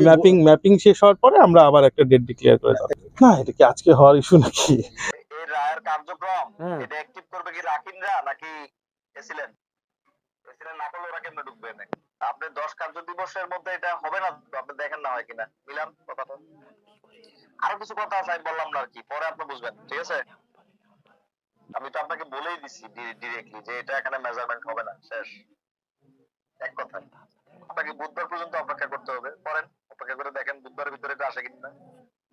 Mapping mapping শেষ হওয়ার পরে আমরা আবার একটা ডেট ডিক্লেয়ার করে দেব। না এটা কি আজকে হওয়ার ইস্যু নাকি? এই রায়ের কার্যক্রম এটা অ্যাক্টিভ করবে কি রাকিনরা নাকি এসিলেন? এসিলেন না করলে ওরা কেমনে ঢুকবে না? আপনি 10 কার্য দিবসের মধ্যে এটা হবে না তো আপনি দেখেন না হয় কিনা মিলান কথাটা। আরো কিছু কথা আছে আমি বললাম না আর কি, পরে আপনি বুঝবেন, ঠিক আছে? আমি তো আপনাকে বলেই দিছি ডিরেক্টলি যে এটা এখানে মেজারমেন্ট হবে না, শেষ এক কথা। আপনাকে বুধবার পর্যন্ত অপেক্ষা করতে হবে, পরেন অপেক্ষা করে দেখেন বুধবারের ভিতরে এটা আসে কিনা।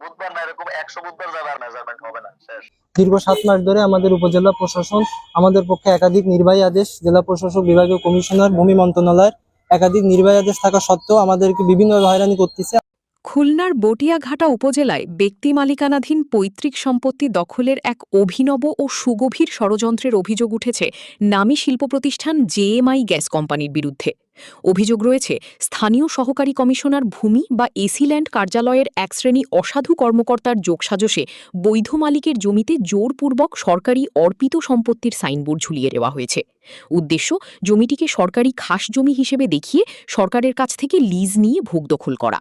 বুধবার না এরকম 100 বুধবার যাবে আর মেজারমেন্ট হবে না, শেষ। দীর্ঘ 7 মাস ধরে আমাদের উপজেলা প্রশাসন আমাদের পক্ষে একাধিক নির্বাহী আদেশ, জেলা প্রশাসক, বিভাগীয় কমিশনার, ভূমি মন্ত্রণালয়ের একাধিক নির্বাহী আদেশ থাকা সত্ত্বেও আমাদেরকে বিভিন্নভাবে হয়রানি করতেছে। খুলনার বটিয়াঘাটা উপজেলায় ব্যক্তি মালিকানাধীন পৈতৃক সম্পত্তি দখলের এক অভিনব ও সুগভীর ষড়যন্ত্রের অভিযোগ উঠেছে নামী শিল্প প্রতিষ্ঠান জেএমআই গ্যাস কোম্পানির বিরুদ্ধে। অভিযোগ রয়েছে স্থানীয় সহকারী কমিশনার ভূমি বা এসিল্যান্ড কার্যালয়ের এক শ্রেণী অসাধু কর্মকর্তার যোগসাজশে বৈধ মালিকের জমিতে জোরপূর্বক সরকারি অর্পিত সম্পত্তির সাইনবোর্ড ঝুলিয়ে দেওয়া হয়েছে। উদ্দেশ্য, জমিটিকে সরকারি খাস জমি হিসেবে দেখিয়ে সরকারের কাছ থেকে লিজ নিয়ে ভোগ দখল করা।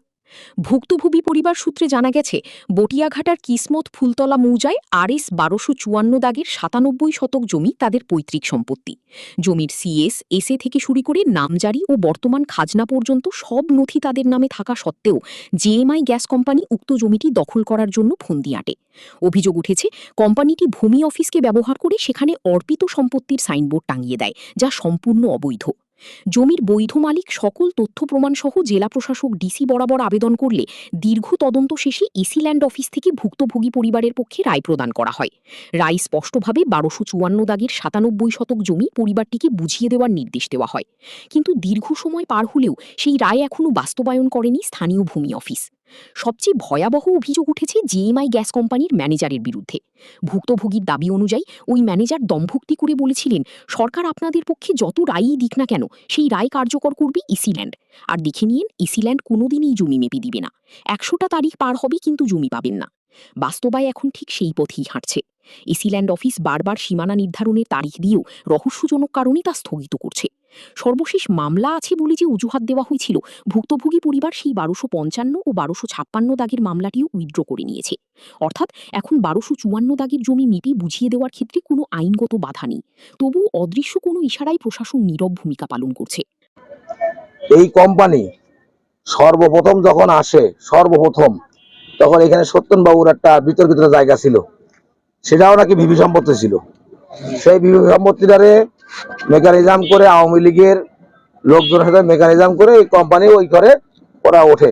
ভুক্তভোগী পরিবার সূত্রে জানা গেছে, বটিয়াঘাটার কিসমত ফুলতলা মৌজায় RS 1254 দাগের 97 শতক জমি তাদের পৈতৃক সম্পত্তি। জমির CS, SA থেকে শুরু করে নামজারি ও বর্তমান খাজনা পর্যন্ত সব নথি তাদের নামে থাকা সত্ত্বেও জেএমআই গ্যাস কোম্পানি উক্ত জমিটি দখল করার জন্য ফন্দি আঁটে। অভিযোগ উঠেছে, কোম্পানিটি ভূমি অফিসকে ব্যবহার করে সেখানে অর্পিত সম্পত্তির সাইনবোর্ড টাঙিয়ে দেয়, যা সম্পূর্ণ অবৈধ। জমির বৈধ মালিক সকল তথ্য প্রমাণসহ জেলা প্রশাসক ডিসি বরাবর আবেদন করলে দীর্ঘ তদন্ত শেষে এসিল্যান্ড অফিস থেকে ভুক্তভোগী পরিবারের পক্ষে রায় প্রদান করা হয়। রায় স্পষ্টভাবে 1254 দাগের 97 শতক জমি পরিবারটিকে বুঝিয়ে দেওয়ার নির্দেশ দেওয়া হয়। কিন্তু দীর্ঘ সময় পার হলেও সেই রায় এখনও বাস্তবায়ন করেনি স্থানীয় ভূমি অফিস। সবচেয়ে ভয়াবহ অভিযোগ উঠেছে জেএমআই গ্যাস কোম্পানির ম্যানেজারের বিরুদ্ধে। ভুক্তভোগীর দাবি অনুযায়ী ওই ম্যানেজার দম্ভুক্তি করে বলেছিলেন, সরকার আপনাদের পক্ষে যত রায়ই দিক না কেন সেই রায় কার্যকর করবে এসিল্যান্ড। আর দেখে নিন, এসিল্যান্ড কোনোদিনই জমি মেপে দিবে না। 100টা তারিখ পার হবে কিন্তু জমি পাবেন না। বাস্তবায় এখন ঠিক সেই পথেই হাঁটছে। এসিল্যান্ড অফিস বারবার সীমানা নির্ধারণের তারিখ দিয়েও রহস্যজনক কারণে তা স্থগিত করছে। সর্বশেষ মামলা আছে বলে যে অজুহাত দেওয়া হয়েছিল, ভুক্তভোগী পরিবার সেই 1255 ও 1256 দাগের মামলাটিও উইথড্র করে নিয়েছে। অর্থাৎ এখন 1254 দাগের জমি মেপে বুঝিয়ে দেওয়ার ক্ষেত্রে কোনো আইনগত বাধা নেই। তবুও অদৃশ্য কোনো ইশারায় প্রশাসন নীরব ভূমিকা পালন করছে। এই কোম্পানি সর্বপ্রথম যখন আসে, তখন এখানে সত্যন বাবুর একটা বিতর্কিত জায়গা ছিল, সেটাও নাকি ভিভি সম্পত্তি ছিল। সেই ভিভি সম্পত্তিটারে মেকানিজম করে আওয়ামী লীগের লোকজনের সাথে মেকানিজম করে এই কোম্পানি ওই করে ওরা ওঠে।